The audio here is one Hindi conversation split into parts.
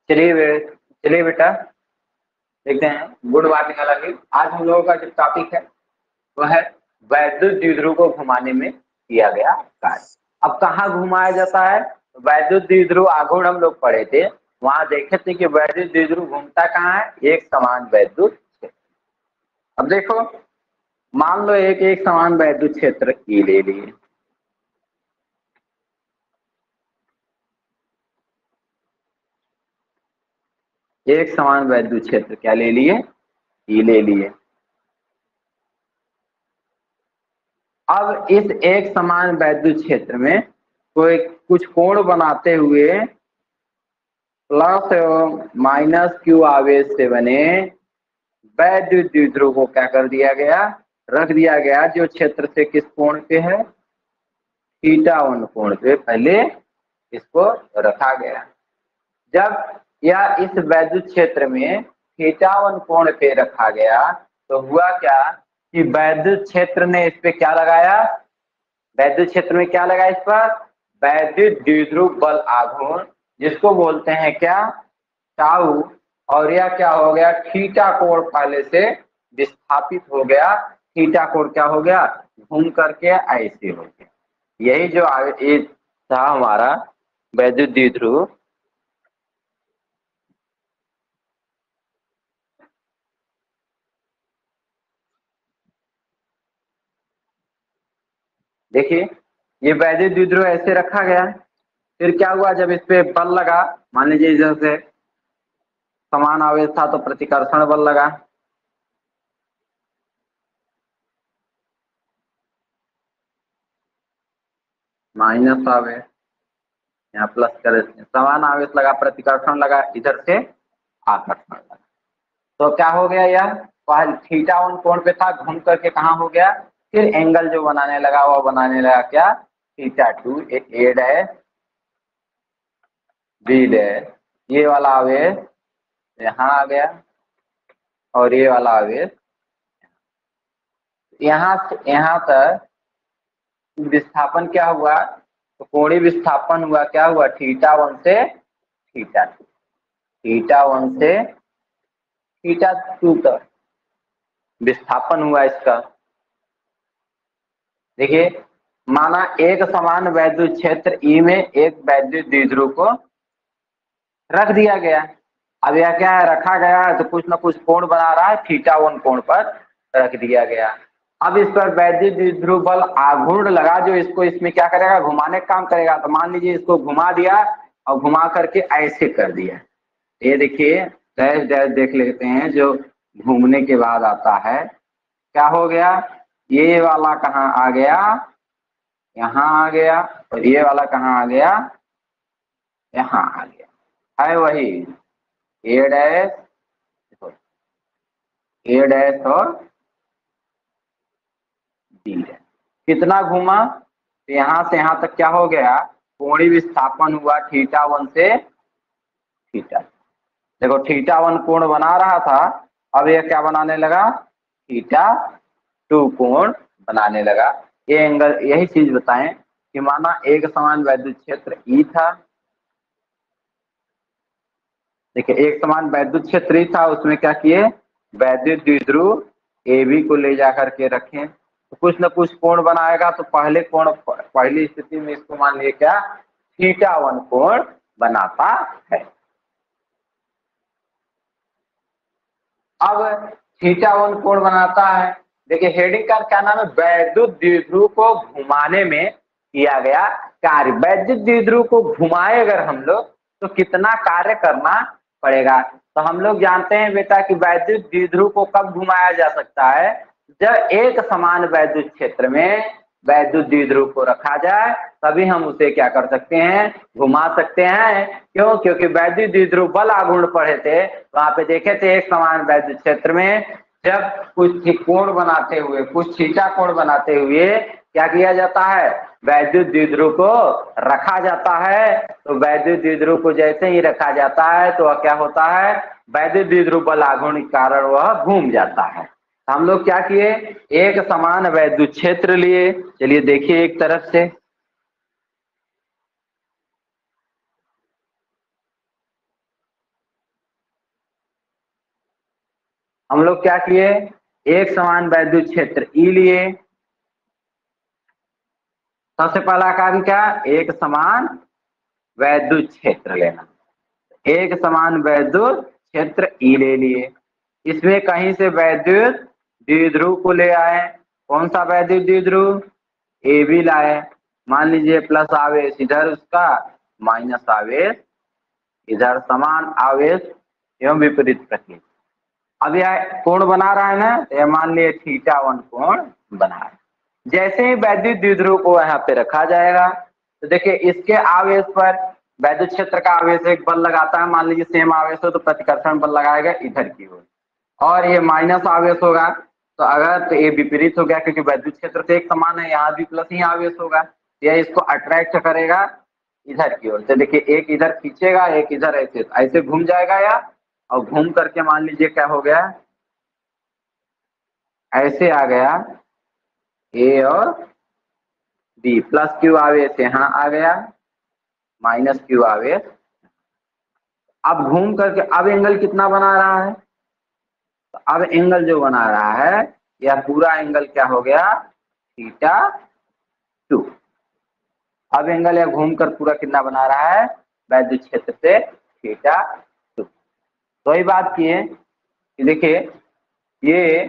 चलिए बेटा देखते हैं। गुड मॉर्निंग अलग। आज हम लोगों का जो टॉपिक है वह है वैद्युत द्विध्रुव को घुमाने में किया गया कार्य। अब कहाँ घुमाया जाता है? वैद्युत द्विध्रुव आघूर्ण हम लोग पढ़े थे, वहां देखे थे कि वैद्युत द्विध्रुव घूमता कहाँ है? एक समान वैद्युत क्षेत्र। अब देखो, मान लो एक समान वैद्युत क्षेत्र ई ले लिए। एक समान वैद्युत क्षेत्र क्या ले लिए? ई ले लिए। अब इस एक समान वैद्युत क्षेत्र में कोई कुछ कोण बनाते हुए प्लस एवं माइनस क्यू आवेश से बने वैद्युत द्विध्रुव को क्या कर दिया गया? रख दिया गया, जो क्षेत्र से किस कोण पे है? θ1 कोण पे पहले इसको रखा गया। जब यह इस वैद्युत क्षेत्र में θ1 कोण पे रखा गया तो हुआ क्या कि वैद्युत क्षेत्र ने इस पे क्या लगाया? वैद्युत क्षेत्र में क्या लगा? इस पर वैद्युत द्विध्रुव बल आघूर्ण, जिसको बोलते हैं क्या? टाउ। और यह क्या हो गया? थीटा कोण पहले से विस्थापित हो गया। थीटा कोण क्या हो गया? घूम करके ऐसे हो गया। यही जो ये था हमारा वैद्युत द्विध्रुव। देखिए, ये वैद्युत द्विध्रुव ऐसे रखा गया। फिर क्या हुआ? जब इस पे बल लगा, मान लीजिए जैसे समान आवेश था तो प्रतिकर्षण बल लगा। माइनस आवेश, यहाँ प्लस कर देते हैं। समान आवेश लगा, प्रतिकर्षण लगा, इधर से आकर्षण लगा। तो क्या हो गया? यह पहले θ1 कोण पे था, घूम करके कहाँ हो गया? फिर एंगल जो बनाने लगा वो बनाने लगा क्या? θ2 ए डैश बी डैश। ये वाला आवेश यहाँ आ गया और ये वाला आवेश यहाँ से यहाँ तक विस्थापन क्या हुआ? तो कोणीय विस्थापन हुआ। क्या हुआ? θ1 से θ2, θ1 से θ2 तक विस्थापन हुआ इसका। देखिए, माना एक समान वैद्युत क्षेत्र ई में एक वैद्युत द्विध्रुव को रख दिया गया। अब यह क्या है? रखा गया है तो कुछ ना कुछ कोण बना रहा है, θ1 कोण पर रख दिया गया। अब इस पर वैद्युत द्विध्रुव बल आघूर्ण लगा, जो इसको इसमें क्या करेगा? घुमाने का काम करेगा। तो मान लीजिए इसको घुमा दिया और घुमा करके ऐसे कर दिया। ये देखिए, डैश डैश देख लेते हैं जो घूमने के बाद आता है। क्या हो गया? ये वाला कहाँ आ गया? यहाँ आ गया। और ये वाला कहाँ आ गया? यहाँ आ गया। है वही ए डैश, ए डैश और बी डैश। कितना घूमा? तो यहाँ से यहाँ तक क्या हो गया? कोणीय विस्थापन हुआ θ1 से θ। देखो, θ1 कोण बना रहा था, अब यह क्या बनाने लगा? θ2 कोण बनाने लगा। ये एंगल, यही चीज बताएं कि माना एक समान वैद्युत क्षेत्र ई था। देखिए, एक समान वैद्युत क्षेत्र ही था, उसमें क्या किए? वैद्युत द्विध्रुव ए बी को ले जाकर के रखें तो कुछ न कुछ कोण बनाएगा। तो पहले कोण, पहली स्थिति में इसको मान लिए क्या? θ1 कोण बनाता है। अब θ1 कोण बनाता है। देखिए, हेडिंग का क्या नाम है? वैद्युत द्विध्रुव को घुमाने में किया गया कार्य। वैद्युत द्विध्रुव को घुमाए अगर हम लोग तो कितना कार्य करना पड़ेगा? तो हम लोग जानते हैं बेटा कि वैद्युत द्विध्रुव को कब घुमाया जा सकता है? जब एक समान वैद्युत क्षेत्र में वैद्युत द्विध्रुव को रखा जाए, तभी हम उसे क्या कर सकते हैं? घुमा सकते हैं। क्यों? क्योंकि वैद्युत द्विध्रुव बल आघूर्ण पढ़े थे, वहां पे देखे थे एक समान वैद्युत क्षेत्र में जब कुछ कोण बनाते हुए, कुछ थीटा कोण बनाते हुए क्या किया जाता है? वैद्युत द्विध्रुव को रखा जाता है। तो वैद्युत द्विध्रुव को जैसे ही रखा जाता है तो वह क्या होता है? वैद्युत द्विध्रुव बल आघूर्ण के कारण वह घूम जाता है। हम लोग क्या किए? एक समान वैद्युत क्षेत्र लिए। चलिए देखिए एक तरफ से। हम लोग क्या किए, एक समान वैद्युत क्षेत्र ई लिए। सबसे पहला काम क्या, एक समान वैद्युत क्षेत्र लेना। एक समान वैद्युत क्षेत्र ई ले लिए। इसमें कहीं से वैद्युत द्विध्रुव को ले आए। कौन सा वैद्युत द्विध्रुव, ए बी लाए। मान लीजिए प्लस आवेश इधर उसका, माइनस आवेश इधर, समान आवेश एवं विपरीत प्रकृति। अब यह कोण बना रहा है ना, तो यह मान लिए θ1 कोण बना है। जैसे ही वैद्युत द्विध्रुव को यहाँ पे रखा जाएगा, तो देखिए इसके आवेश पर वैद्युत क्षेत्र का आवेश एक बल लगाता है। मान लीजिए सेम आवेश हो तो प्रतिकर्षण बल लगाएगा इधर की ओर, और ये माइनस आवेश होगा तो अगर तो ये विपरीत हो गया, क्योंकि वैद्युत क्षेत्र से एक समान है, यहाँ भी प्लस ही आवेश होगा, यह इसको अट्रैक्ट करेगा इधर की ओर। तो देखिए एक इधर खींचेगा, एक इधर, ऐसे ऐसे घूम जाएगा या, और घूम करके मान लीजिए क्या हो गया, ऐसे आ गया ए और बी। प्लस क्यू आवेश यहाँ आ गया, माइनस क्यू आवेश। अब घूम करके अब एंगल कितना बना रहा है, तो अब एंगल जो बना रहा है यह पूरा एंगल क्या हो गया, θ2। अब एंगल यह घूम कर पूरा कितना बना रहा है, वैद्युत क्षेत्र से θ2। तो ये बात किए कि देखिए ये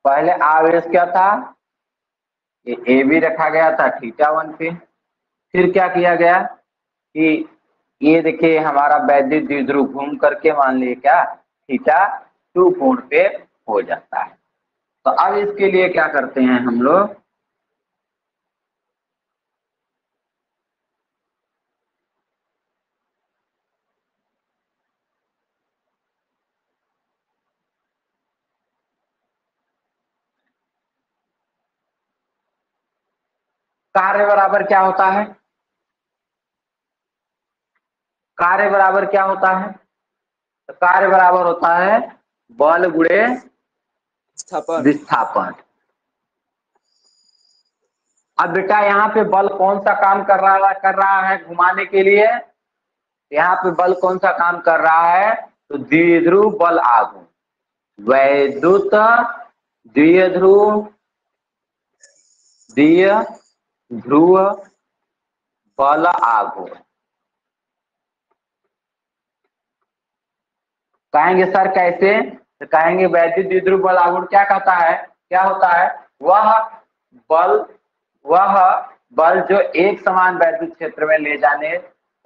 पहले आवेश क्या था, ये ए बी रखा गया था θ1 पे। फिर क्या किया गया कि ये देखिए हमारा वैद्युत द्विध्रुव घूम करके मान लीजिए क्या θ2 कोण पे हो जाता है। तो अब इसके लिए क्या करते हैं हम लोग, कार्य बराबर क्या होता है, कार्य बराबर क्या होता है, तो कार्य बराबर होता है बल गुणे विस्थापन। अब बेटा यहाँ पे बल कौन सा काम कर रहा है घुमाने के लिए, यहाँ पे बल कौन सा काम कर रहा है, तो द्विध्रुव बल आघूर्ण, वैद्युत द्विध्रुव द्विध्रुव बल आघूर्ण। कहेंगे सर कैसे, तो कहेंगे वैद्युत द्विध्रुव बल आघूर्ण क्या कहता है, क्या होता है, वह बल जो एक समान वैद्युत क्षेत्र में ले जाने,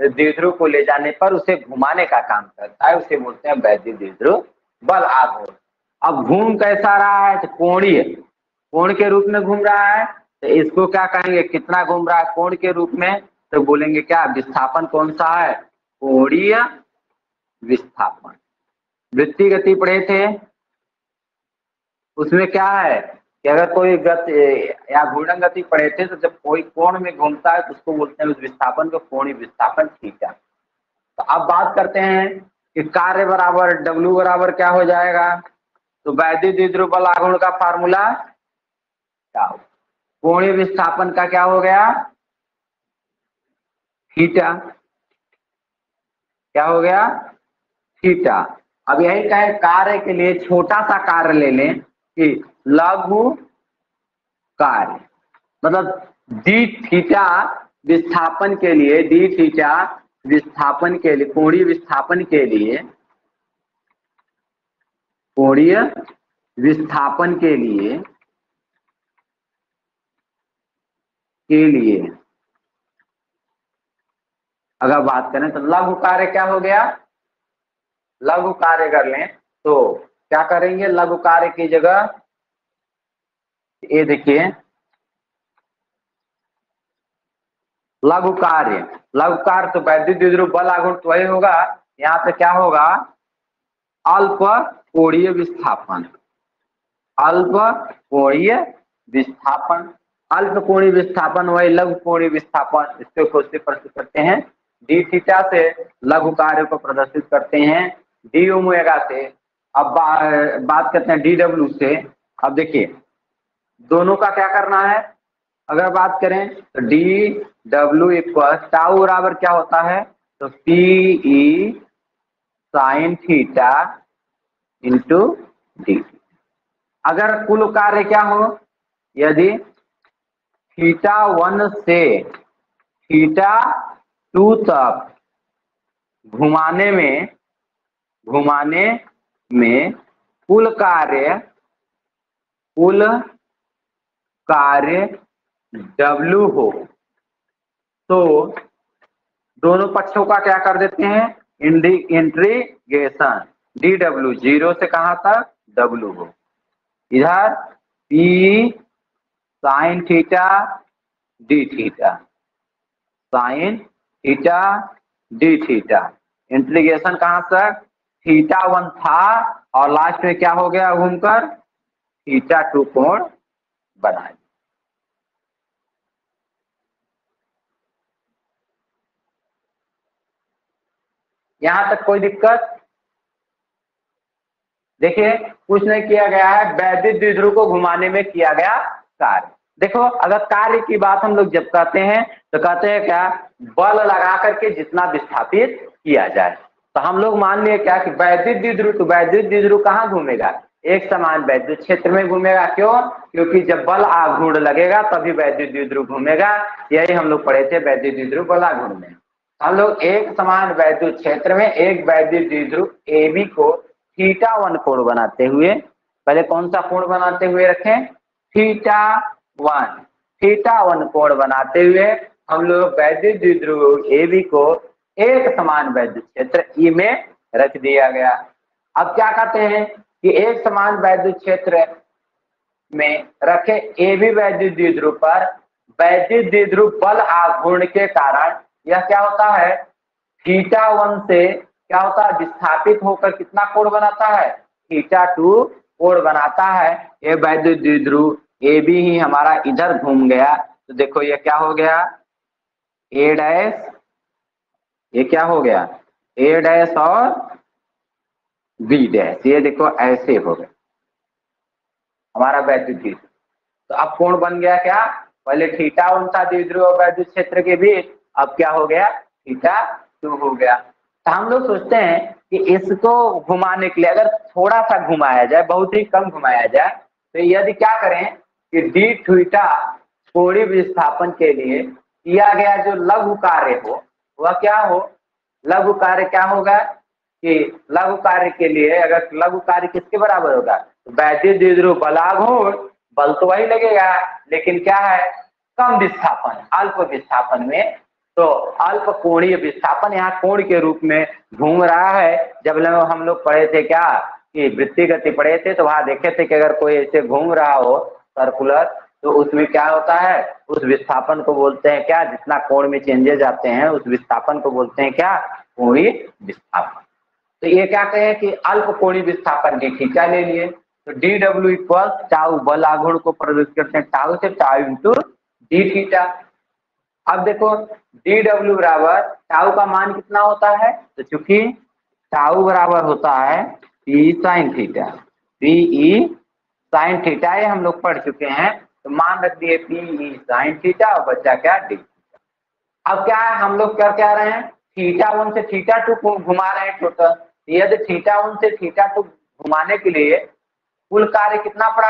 द्विध्रुव को ले जाने पर उसे घुमाने का काम करता है, उसे बोलते हैं वैद्युत द्विध्रुव बल आघूर्ण। अब घूम कैसा रहा है, तो कोणीय, कोण के रूप में घूम रहा है, तो इसको क्या कहेंगे, कितना घूम रहा है कोण के रूप में, तो बोलेंगे क्या, विस्थापन कौन सा है, कोणीय विस्थापन। वृत्तीय गति पढ़े थे, उसमें क्या है कि अगर कोई गति या घूर्णन गति पढ़े थे, तो जब कोई कोण में घूमता है तो उसको बोलते हैं उस विस्थापन को कोणीय विस्थापन थीटा। तो अब बात करते हैं कि कार्य बराबर W बराबर क्या हो जाएगा, तो वैद्युत द्विध्रुव बल आघूर्ण का फार्मूला टाउ, कोणीय विस्थापन का क्या हो गया, थीटा, क्या हो गया, थीटा। अब यही कहे कार्य के लिए छोटा सा कार्य ले लें कि लघु कार्य, मतलब डी थीटा विस्थापन के लिए, डी थीटा विस्थापन के लिए, कोणीय विस्थापन के लिए, कोणीय विस्थापन के लिए अगर बात करें तो लघु कार्य क्या हो गया, लघु कार्य कर लें तो क्या करेंगे, लघु कार्य की जगह ये देखिए लघु कार्य तो वैद्युत द्विध्रुव बल आघूर्ण तो वही होगा, यहाँ पे क्या होगा, अल्प कोणीय विस्थापन, अल्प कोणीय विस्थापन, अल्प कोणीय विस्थापन वही लघु कोणीय विस्थापन। इसको खोजते प्रस्तुत करते हैं, डी थीटा से लघु कार्य को प्रदर्शित करते हैं डी ओमेगा से। अब बात करते हैं डी डब्ल्यू से। अब देखिए दोनों का क्या करना है, अगर बात करें तो डी डब्ल्यू इक्वल टाउ बराबर क्या होता है, तो P E sine theta into D. अगर कुल कार्य क्या हो, यदि थीटा 1 से थीटा 2 तक घुमाने में कुल कार्य W हो, तो दोनों पक्षों का क्या कर देते हैं, इंटीग्रेशन dw 0 से कहां तक W हो। इधर P sine theta D theta, sine theta D theta, integration कहां तक, थीटा 1 था और लास्ट में क्या हो गया घूमकर थीटा 2 कोण बना। यहां तक कोई दिक्कत? देखिए कुछ नहीं किया गया है, वैद्युत द्विध्रुव को घुमाने में किया गया कार्य। देखो अगर कार्य की बात हम लोग जब कहते हैं तो कहते हैं क्या, बल लगा करके जितना विस्थापित किया जाए। तो हम लोग मान लिए क्या कि वैद्युत द्विध्रुव, तो वैद्युत द्विध्रुव कहाँ घूमेगा, एक समान वैद्युत क्षेत्र में घूमेगा। क्यों? क्योंकि जब बल आघूर्ण लगेगा तभी वैद्युत द्विध्रुव घूमेगा। यही हम लोग पढ़े थे वैद्युत द्विध्रुव बल आघूर्ण में। हम लोग एक समान वैद्युत क्षेत्र में एक वैद्युत द्विध्रुव AB को थीटा 1 कोण बनाते हुए, पहले कौन सा कोण बनाते हुए रखें, थीटा 1 कोण बनाते हुए हम लोग वैद्युत द्विध्रुव AB को एक समान वैद्युत क्षेत्र E में रख दिया गया। अब क्या कहते हैं कि एक समान वैद्युत क्षेत्र में रखे AB वैद्युत द्विध्रुव पर वैद्युत द्विध्रुव बल आघूर्ण के कारण यह क्या होता है, थीटा 1 से क्या होता है, विस्थापित होकर कितना कोण बनाता है, थीटा 2 कोण बनाता है। ये वैद्युत द्विध्रुव AB ही हमारा इधर घूम गया, तो देखो ये क्या हो गया, A डैश, ये क्या हो गया A डैश और B डैश, ये देखो ऐसे हो गए हमारा वैद्युत द्विध्रुव। तो अब कोण बन गया क्या, पहले थीटा 1 था द्विध्रुव और वैद्युत क्षेत्र के बीच, अब क्या हो गया थीटा 2 हो गया। तो हम लोग सोचते हैं कि इसको घुमाने के लिए अगर थोड़ा सा घुमाया जाए, बहुत ही कम घुमाया जाए, तो यदि क्या करें कि डी थीटा कोणीय विस्थापन के लिए किया गया जो लघु कार्य हो वह क्या हो, लघु कार्य क्या होगा कि लघु कार्य के लिए अगर लघु कार्य किसके बराबर होगा, तो वैद्युत द्विध्रुव बल आघूर्ण, बल तो वही लगेगा लेकिन क्या है कम विस्थापन, अल्प विस्थापन में, तो अल्प कोणीय विस्थापन यहाँ कोण के रूप में घूम रहा है। जब हम लोग पढ़े थे क्या कि वृत्तीय गति पढ़े थे तो वहां देखे थे कि अगर कोई ऐसे घूम रहा हो सर्कुलर, तो उसमें क्या होता है, उस विस्थापन को बोलते हैं क्या, जितना कोण में चेंजेस आते हैं उस विस्थापन को बोलते हैं क्या, कोणीय विस्थापन। तो ये क्या कहें कि अल्प कोणीय विस्थापन डी थीटा ले लिए, तो डी डब्ल्यू इक्वल टाउ, बल आघूर्ण को प्रदर्शित करते हैं टाउ से, टाउ इंटू डी थीटा। अब देखो डी डब्ल्यू बराबर टाउ का मान कितना होता है, तो चूंकि टाउ बराबर होता है P sine theta, P sine theta, ये हम लोग पढ़ चुके हैं, तो मान रख दिए पी साइन थीटा और बच्चा क्या डी। अब क्या है हम लोग क्या कह रहे हैं, थीटा 1 से थीटा 2 को घुमा रहे हैं टोटल, यदि थीटा 1 से थीटा 2 घुमाने के लिए कुल कार्य कितना पड़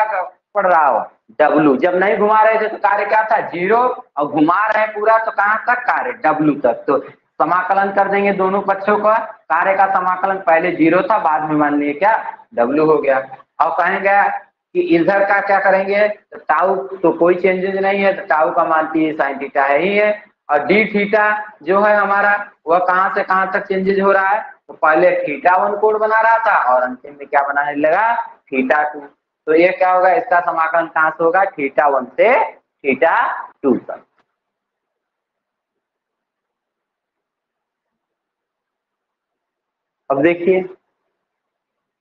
रहा हो, W। जब नहीं घुमा रहे थे तो कार्य क्या था 0, और घुमा रहे हैं पूरा तो कहां तक कार्य W तक, तो समाकलन कर देंगे दोनों पक्षों का, कार्य का समाकलन पहले 0 था बाद में मान लिए क्या W हो गया। और कहेंगे कि इधर का क्या करेंगे, तो टाउ तो कोई चेंजेस नहीं है, तो टाउ का मान पी साइन थीटा है ही है, और डी थीटा जो है हमारा वह कहां से कहां तक चेंजेस हो रहा है, तो पहले थीटा 1 कोण बना रहा था और अंतिम में क्या बनाने लगा थीटा 2। तो ये क्या होगा, इसका समाकलन कहां से होगा, थीटा 1 से थीटा 2 तक। अब देखिए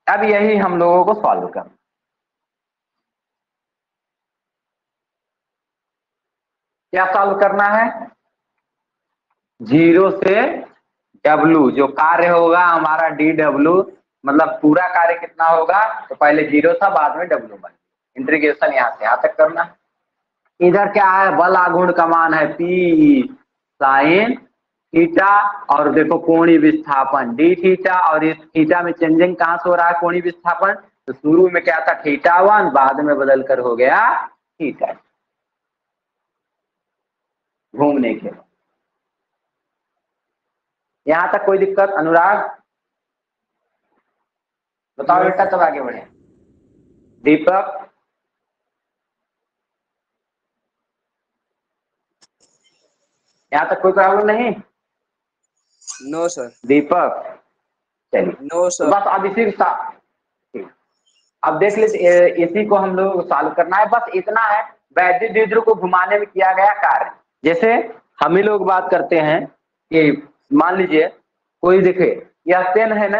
अब यही हम लोगों को सॉल्व करना, क्या सॉल्व करना है, 0 से W जो कार्य होगा हमारा डी डब्ल्यू, मतलब पूरा कार्य कितना होगा, तो पहले 0 था बाद में W बन, इंटीग्रेशन यहाँ से यहाँ तक करना। इधर क्या है, बल आघूर्ण का मान है पी साइन थीटा और देखो कोणीय विस्थापन डी थीटा, और इस थीटा में चेंजिंग कहां से हो रहा है कोणीय विस्थापन, तो शुरू में क्या था θ1, बाद में बदल कर हो गया थीटा। घूमने के यहां तक कोई दिक्कत अनुराग? बताओ बेटा, तब आगे बढ़े। दीपक, यहाँ तक कोई प्रॉब्लम नहीं? No sir. दीपक, चलिए नो तो सर। बस अब इसी अब देख लीजिए, इसी को हम लोग सॉल्व करना है, बस इतना है। वैद्युत द्विध्रुव को घुमाने में किया गया कार्य, जैसे हम ही लोग बात करते हैं कि मान लीजिए कोई देखे यह पेन है ना,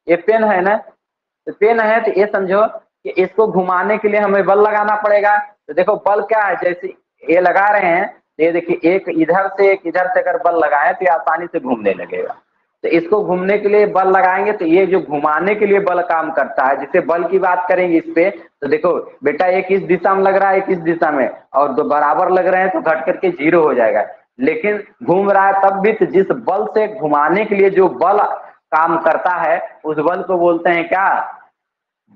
ये पेन है ना, तो पेन है तो ये समझो कि इसको घुमाने के लिए हमें बल लगाना पड़ेगा। तो देखो बल क्या है, जैसे ये लगा रहे हैं, ये देखिए एक इधर से एक इधर से अगर बल लगाए तो ये आसानी से घूमने लगेगा। तो इसको घूमने के लिए बल लगाएंगे तो ये जो घुमाने के लिए बल काम करता है, जिससे बल की बात करेंगे इस पे, तो देखो बेटा एक इस दिशा में लग रहा है, एक इस दिशा में, और दो बराबर लग रहे हैं तो घट करके 0 हो जाएगा। लेकिन घूम रहा है तब भी, तो जिस बल से घुमाने के लिए जो बल काम करता है उस बल को बोलते हैं क्या,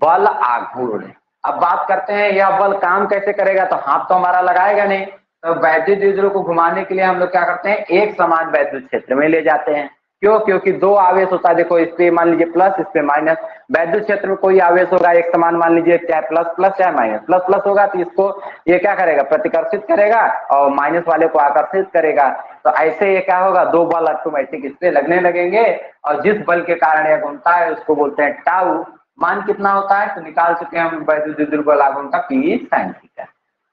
बल आघूर्ण। अब बात करते हैं यह बल काम कैसे करेगा, तो हाथ तो हमारा लगाएगा नहीं, तो वैद्युत द्विध्रुव को घुमाने के लिए हम लोग क्या करते हैं, एक समान वैद्युत क्षेत्र में ले जाते हैं। क्यों? क्योंकि दो आवेश होता है, देखो इस पे मान लीजिए प्लस, इस पे माइनस। वैद्युत क्षेत्र में कोई आवेश होगा एक समान, मान लीजिए चाहे प्लस प्लस चाहे माइनस प्लस प्लस होगा, तो इसको ये क्या करेगा, प्रतिकर्षित करेगा और माइनस वाले को आकर्षित करेगा। तो ऐसे ये क्या होगा, दो बल ऑटोमेटिक इस पे लगने लगेंगे, और जिस बल के कारण यह घूमता है उसको बोलते हैं टाउ। मान कितना होता है, तो निकाल चुके हैं हम वैद्युत द्विध्रुव बल आघूर्ण का P sin थीटा।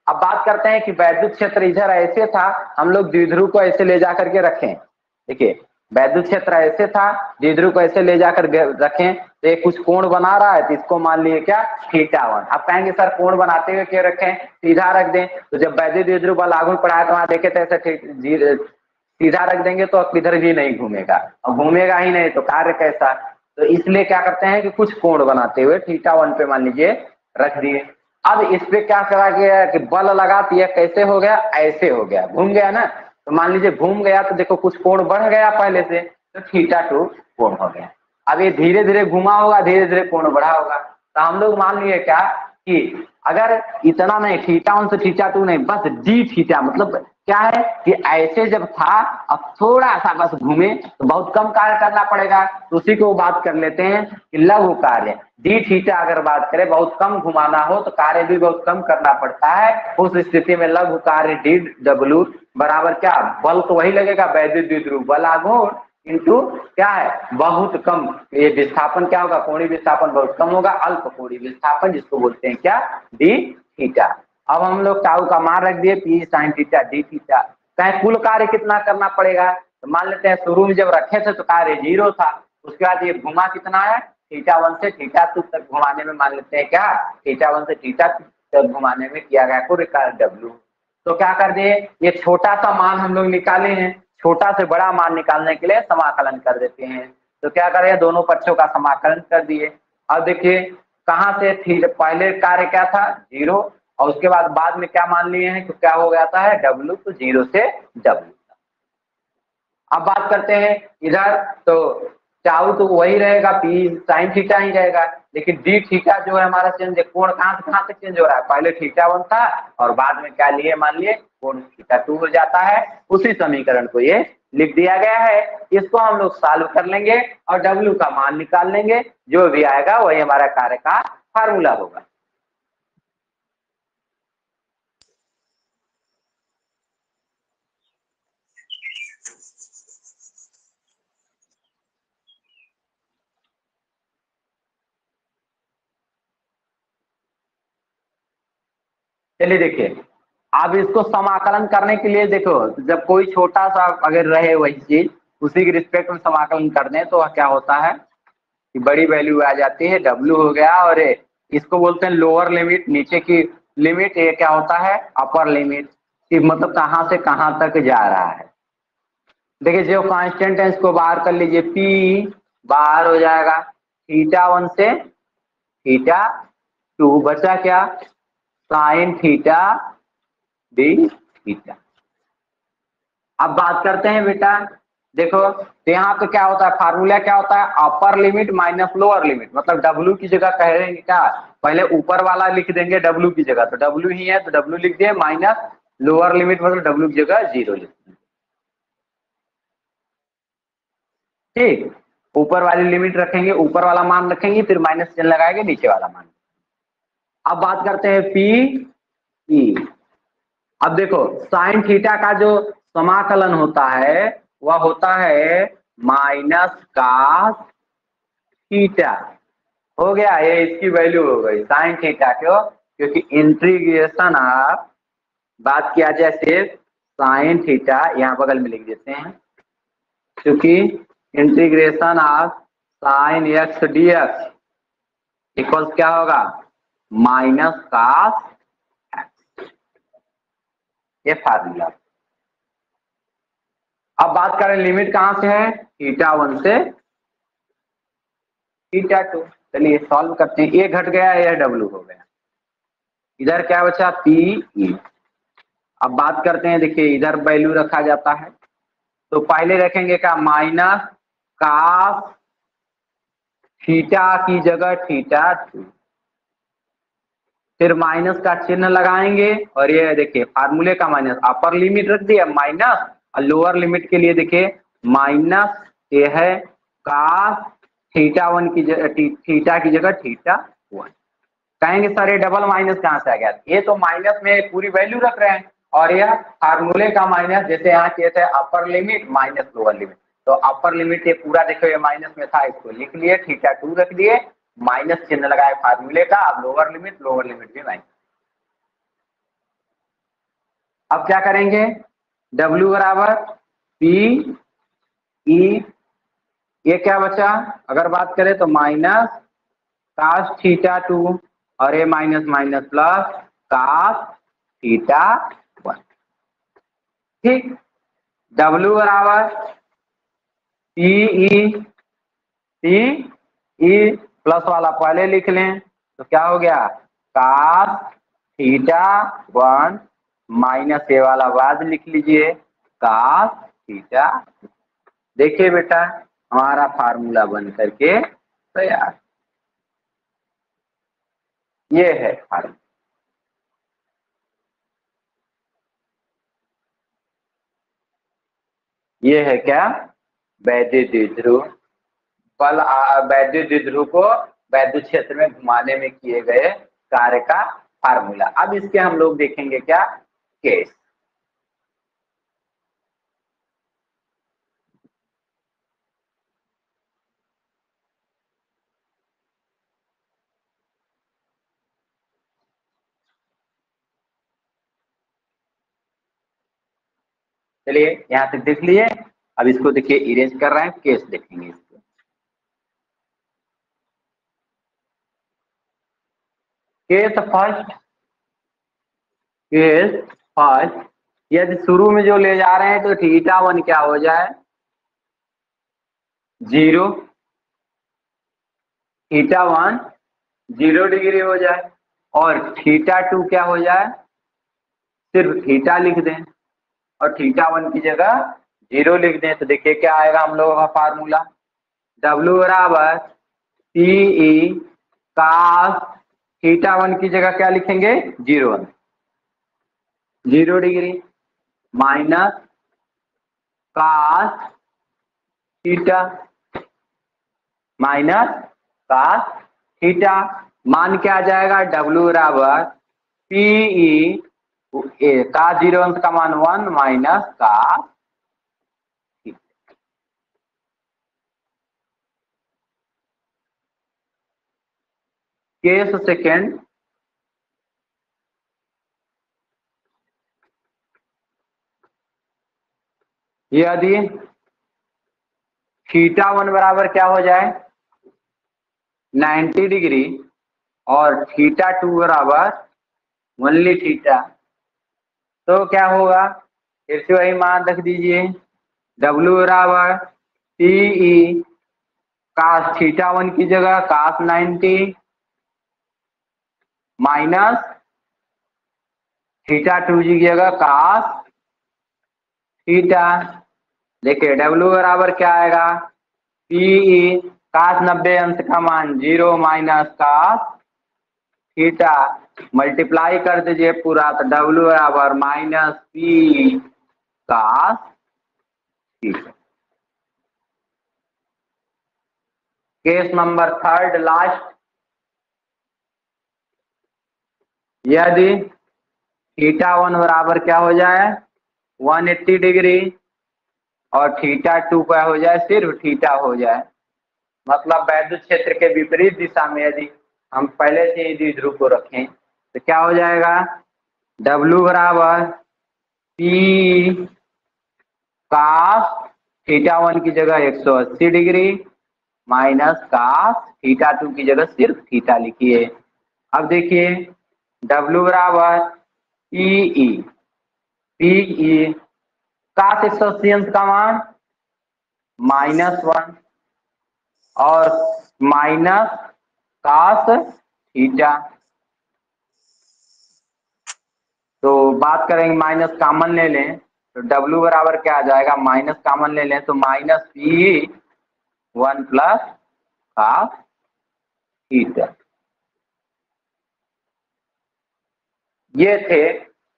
अब बात करते हैं कि वैद्युत क्षेत्र इधर ऐसे था, हम लोग द्विध्रुव को ऐसे ले जाकर के रखें। देखिए वैद्युत क्षेत्र ऐसे था, द्विध्रुव को ऐसे ले जाकर रखें, तो ये कुछ कोण बना रहा है, तो इसको मान लिए क्या θ1। अब कहेंगे सर कोण बनाते हुए क्यों रखें, सीधा रख दें। तो जब वैद्युत द्विध्रुव बल आघूर्ण पढ़ाया तो वहां देखे थे ऐसे सीधा रख देंगे तो किधर भी नहीं घूमेगा, और घूमेगा ही नहीं तो कार्य कैसा। तो इसलिए क्या करते हैं कि कुछ कोण बनाते हुए θ1 पे मान लीजिए रख दिए। अब इस पे क्या करा गया कि बल लगा दिया, कैसे हो गया, ऐसे हो गया, घूम गया ना। तो मान लीजिए घूम गया तो देखो कुछ कोण बढ़ गया पहले से, तो θ2 कोण हो गया। अब ये धीरे धीरे घुमा होगा, धीरे धीरे कोण बढ़ा होगा। तो हम लोग मान लिए क्या कि अगर इतना नहीं θ1 से θ2 नहीं, बस d थीटा, मतलब क्या है कि ऐसे जब था अब थोड़ा सा बस घूमे तो बहुत कम कार्य करना पड़ेगा। तो उसी को बात कर लेते हैं कि लघु कार्य डी थीटा। अगर बात करें बहुत कम घुमाना हो तो कार्य भी बहुत कम करना पड़ता है, उस स्थिति में लघु कार्य डी डब्ल्यू बराबर क्या, बल तो वही लगेगा वैद्युत द्विध्रुव बल आघूर्ण किंतु क्या है बहुत कम, ये विस्थापन क्या होगा, कोणीय विस्थापन बहुत कम होगा, अल्प कोणीय विस्थापन, जिसको बोलते हैं क्या, डी थीटा। अब हम लोग टाउ का मान रख दिए P sin theta D theta. कहें कुल कार्य कितना करना पड़ेगा, तो मान लेते हैं शुरू में जब रखे थे तो कार्य 0 था, उसके बाद ये घुमा कितना है θ1 से θ2 तक घुमाने में, मान लेते हैं क्या θ1 से θ2 तक घुमाने में किया गया कुल कार्य W। तो क्या कर दिए, ये छोटा सा मान हम लोग निकाले हैं, छोटा से बड़ा मान निकालने के लिए समाकलन कर देते हैं। तो क्या करें, दोनों पक्षों का समाकलन कर दिए। अब देखिए कहां से थी, पहले कार्य क्या था 0, और उसके बाद में क्या मान लिए हैं कि क्या हो जाता है W, तो 0 से W। अब बात करते हैं इधर, तो टाउ तो वही रहेगा P sin थीटा ही रहेगा, लेकिन डी थीटा जो है हमारा चेंज, कोण कहां से कहां तक चेंज हो रहा है, पहले θ1 था और बाद में क्या लिए, मान लिए कोण θ2 हो जाता है। उसी समीकरण को ये लिख दिया गया है, इसको हम लोग सॉल्व कर लेंगे और W का मान निकाल लेंगे, जो भी आएगा वही हमारा कार्य का फार्मूला होगा। चलिए देखिए, अब इसको समाकलन करने के लिए देखो, जब कोई छोटा सा अगर रहे वही चीज उसी के रिस्पेक्ट में समाकलन कर दें तो क्या होता है कि बड़ी वैल्यू आ जाती है, W हो गया, और इसको बोलते हैं लोअर लिमिट, नीचे की लिमिट, ये क्या होता है अपर लिमिट, कि मतलब कहां से कहां तक जा रहा है। देखिए जो कांस्टेंट है इसको बाहर कर लीजिए, P बाहर हो जाएगा θ1 से θ2, बचा क्या sin थीटा डी थीटा। अब बात करते हैं बेटा देखो तो यहाँ पे क्या होता है, फार्मूला क्या होता है, upper limit minus lower limit, मतलब W की जगह कह देंगे क्या, पहले ऊपर वाला लिख देंगे W की जगह, तो W ही है तो W लिख दिए, माइनस लोअर लिमिट मतलब W की जगह 0 लिख देंगे। ठीक, ऊपर वाली लिमिट रखेंगे, ऊपर वाला मान रखेंगे, फिर माइनस चिन्ह लगाएंगे नीचे वाला मान। अब बात करते हैं पी ई। अब देखो साइन थीटा का जो समाकलन होता है वह होता है माइनस कास थीटा। हो गया, ये इसकी वैल्यू हो गई साइन थीटा, क्यों, क्योंकि इंटीग्रेशन ऑफ, बात किया जाए सिर्फ साइन थीटा, यहाँ बगल में लिख देते हैं, क्योंकि integration of sine x D x equals क्या होगा, माइनस कास एक्स, ये फार्मूला। अब बात करें लिमिट कहां से है, थीटा 1 से थीटा 2। चलिए सॉल्व करते हैं, ए घट गया, यह डब्ल्यू हो गया, इधर क्या बचा पी ई। अब बात करते हैं, देखिए इधर वैल्यू रखा जाता है, तो पहले रखेंगे क्या, माइनस कास थीटा की जगह थीटा 2, फिर माइनस का चिन्ह लगाएंगे, और ये देखिए फार्मूले का माइनस, अपर लिमिट रख दिया माइनस, और लोअर लिमिट के लिए देखिए माइनस, ये है कास थीटा 1 की जगह थीटा की जगह थीटा 1। कहेंगे सर ये डबल माइनस कहां से आ गया, ये तो माइनस में पूरी वैल्यू रख रहे हैं, और यह फार्मूले का माइनस, जैसे यहाँ किए थे upper limit minus lower limit, तो अपर लिमिट ये पूरा देखो ये माइनस में था, इसको लिख लिए, थीटा 2 रख दिए, माइनस चिन्ह लगाए फार्मूले का, अब लोअर लिमिट भी माइनस। अब क्या करेंगे, W बराबर पी ई, ये क्या बचा, अगर बात करें तो माइनस कास थीटा 2, और ये minus minus plus cos theta 1। ठीक, W बराबर पी ई प्लस वाला पहले लिख लें, तो क्या हो गया, कास थीटा 1 माइनस ए वाला बाद लिख लीजिए कास थीटा। देखिए बेटा हमारा फार्मूला बन करके तैयार, ये है फार्मूला। ये है क्या, वैद्युत द्विध्रुव बल, वैद्युत द्विध्रुव को वैद्युत क्षेत्र में घुमाने में किए गए कार्य का फार्मूला। अब इसके हम लोग देखेंगे क्या, केस। चलिए यहाँ तक देख लिए, अब इसको देखिए इरेज कर रहे हैं, केस देखेंगे इसको। केस फर्स्ट, केस फर्स्ट, यदि शुरू में जो ले जा रहे हैं तो थीटा 1 क्या हो जाए 0, थीटा 1 0 डिग्री हो जाए, और थीटा 2 क्या हो जाए, सिर्फ थीटा लिख दें, और थीटा 1 की जगह 0 लिख दें, तो देखिए क्या आएगा हम लोगों का फार्मूला, W बराबर सी ई कास थीटा 1 की जगह क्या लिखेंगे 0 degree minus cos theta minus cos theta, मान क्या आ जाएगा, W बराबर पी ई का 0 अंश का मान 1 माइनस कास। केस सेकेंड, यदि थीटा 1 बराबर क्या हो जाए 90 डिग्री, और थीटा 2 बराबर ओनली थीटा, तो क्या होगा, फिर से वही मान रख दीजिए, W बराबर टी ई कास थीटा 1 की जगह कास 90 माइनस थीटा 2 की जगह कास थीटा, देखिए W बराबर क्या आएगा, पी cos 90 अंश का मान 0 माइनस cos थीटा, मल्टीप्लाई कर दीजिए पूरा, तो W बराबर minus P cos theta. Case number third last, यदि थीटा 1 बराबर क्या हो जाए 180 डिग्री और थीटा 2 क्या हो जाए सिर्फ थीटा हो जाए, मतलब वैद्युत क्षेत्र के विपरीत दिशा में यदि हम पहले से ही द्विध्रुव को रखें तो क्या हो जाएगा, W बराबर पी कास थीटा 1 की जगह 180 डिग्री माइनस कास थीटा 2 की जगह सिर्फ थीटा लिखिए। अब देखिए W बराबर पी कास 180 अंश का मान -1 और माइनस कास थीटा, तो बात करेंगे माइनस कॉमन ले लें तो W बराबर क्या आ जाएगा, माइनस कॉमन ले लें तो minus P 1 plus cos theta. ये थे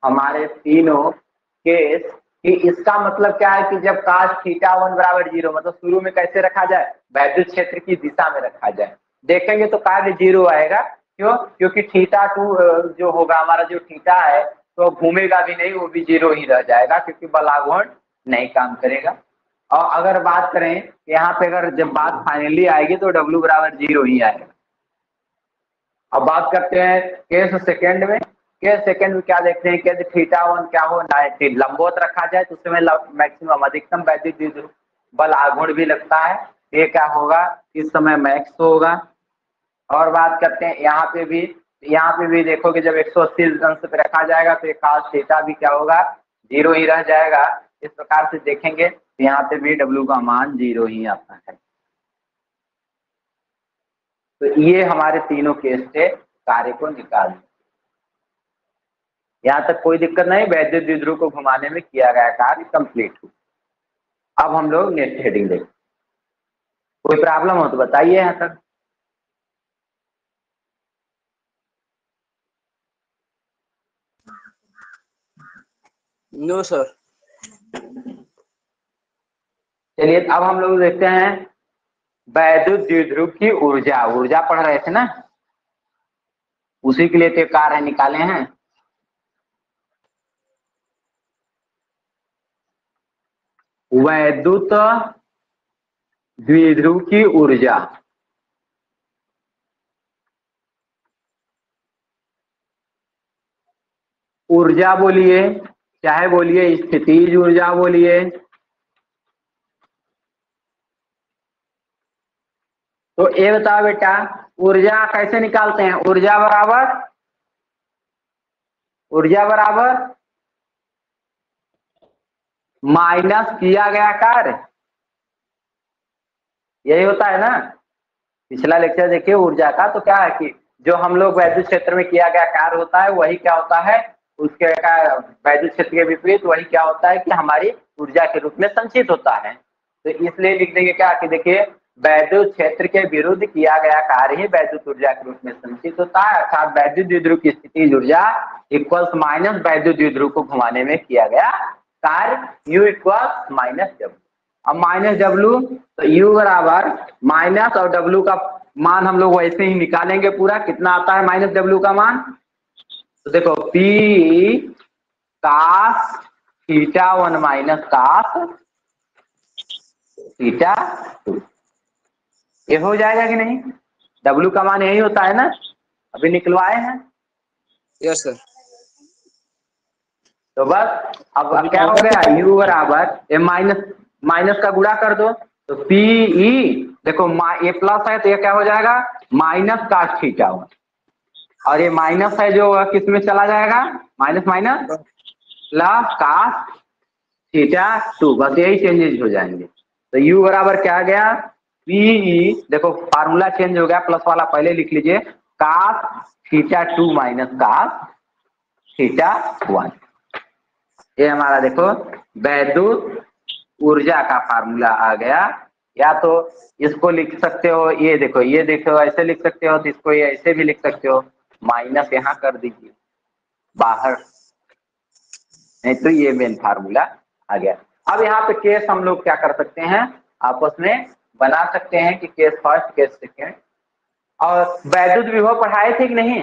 हमारे तीनों केस कि इसका मतलब क्या है कि जब कास थीटा 1 बराबर 0, मतलब शुरू में कैसे रखा जाए, वैद्युत क्षेत्र की दिशा में रखा जाए, देखेंगे तो कार्य 0 आएगा। क्यों, क्योंकि थीटा 2 जो होगा हमारा जो थीटा है तो घूमेगा भी नहीं, वो भी 0 ही रह जाएगा क्योंकि बलाघूर्ण नहीं काम करेगा। और अगर बात करें यहाँ पे अगर जब बात फाइनली आएगी तो W बराबर 0 ही आएगा। अब बात करते हैं केस सेकंड में। केस सेकंड में क्या देखते हैं कि यदि थीटा 1 क्या हो, लंबवत रखा जाए तो उसमें मैक्सिमम अधिकतम वैद्युत द्विध्रुव बल आघूर्ण भी लगता है, ये क्या होगा इस समय मैक्स होगा। और बात करते हैं यहाँ पे भी देखो कि जब 180 अंश पे रखा जाएगा तो कास थीटा भी क्या होगा 0 ही रह जाएगा। इस प्रकार से देखेंगे तो यहाँ पे भी W का मान 0 ही आता है। तो ये हमारे तीनों केस से कार्य को निकाल, यहाँ तक कोई दिक्कत नहीं, वैद्युत द्विध्रुव को घुमाने में किया गया कार्य कंप्लीट हुआ। अब हम लोग नेक्स्ट हेडिंग देखें, कोई प्रॉब्लम हो तो बताइए यहाँ तक। No sir. चलिए अब हम लोग देखते हैं वैद्युत द्विध्रुव की ऊर्जा पढ़ रहे थे ना, उसी के लिए तो कार्य निकाले हैं। वैद्युत द्विध्रुव की ऊर्जा बोलिए चाहे बोलिए स्थितिज ऊर्जा बोलिए, तो ये बताओ बेटा ऊर्जा कैसे निकालते हैं, ऊर्जा बराबर माइनस किया गया कार्य, यही होता है ना। पिछला लेक्चर देखिए ऊर्जा का, तो क्या है कि जो हम लोग वैद्युत क्षेत्र में किया गया कार्य होता है वही क्या होता है, उसके का वैद्युत क्षेत्र के विपरीत वही क्या होता है कि हमारी ऊर्जा के रूप में संचित होता है। तो इसलिए लिख देंगे क्या कि देखिए वैद्युत क्षेत्र के विरुद्ध किया गया कार्य ही वैद्युत ऊर्जा के रूप में संचित होता है, अर्थात वैद्युत द्विध्रुव की स्थितिज ऊर्जा इक्वल्स माइनस वैद्युत द्विध्रुव को घुमाने में किया गया कार्य U इक्वल्स माइनस W। अब माइनस W तो U बराबर माइनस और W का मान हम लोग वैसे ही निकालेंगे पूरा, कितना आता है माइनस W का मान, तो देखो P cos theta 1 minus cos theta 2, ये हो जाएगा कि नहीं, W का मान यही होता है ना, अभी निकलवाए हैं। Yes sir. तो बस अब क्या हो गया U बराबर माइनस का गुणा कर दो तो PE, देखो ये प्लस है तो ये क्या हो जाएगा माइनस कास थीटा 1, और ये माइनस है जो किस में चला जाएगा माइनस प्लस कास थीटा 2, बस यही चेंजेस हो जाएंगे। तो U बराबर क्या आ गया PE, देखो फार्मूला चेंज हो गया, प्लस वाला पहले लिख लीजिए cos theta 2 minus cos theta 1। ये हमारा देखो वैद्युत ऊर्जा का फार्मूला आ गया। या तो इसको लिख सकते हो, ये देखो ऐसे लिख सकते हो, तो इसको ये ऐसे भी लिख सकते हो, माइनस यहाँ कर दीजिए बाहर, नहीं तो ये मेन फार्मूला आ गया। अब यहाँ पे केस हम लोग क्या कर सकते हैं, आपस में बना सकते हैं कि केस फर्स्ट केस सेकेंड। और वैद्युत विभव पढ़ाए थे कि नहीं?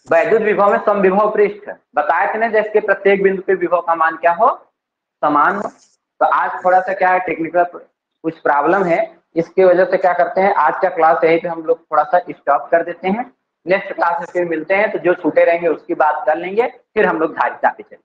वैद्युत विभव में समविभव पृष्ठ बताए थे ना, जैसे प्रत्येक बिंदु पे विभव का मान क्या हो, समान हो। तो आज थोड़ा सा क्या है, टेक्निकल कुछ प्रॉब्लम है, इसकी वजह से क्या करते हैं, आज का क्लास यही पे हम लोग थोड़ा सा स्टॉप कर देते हैं। नेक्स्ट क्लास में फिर मिलते हैं, तो जो छूटे रहेंगे उसकी बात कर लेंगे, फिर हम लोग धारिता पे चलेंगे।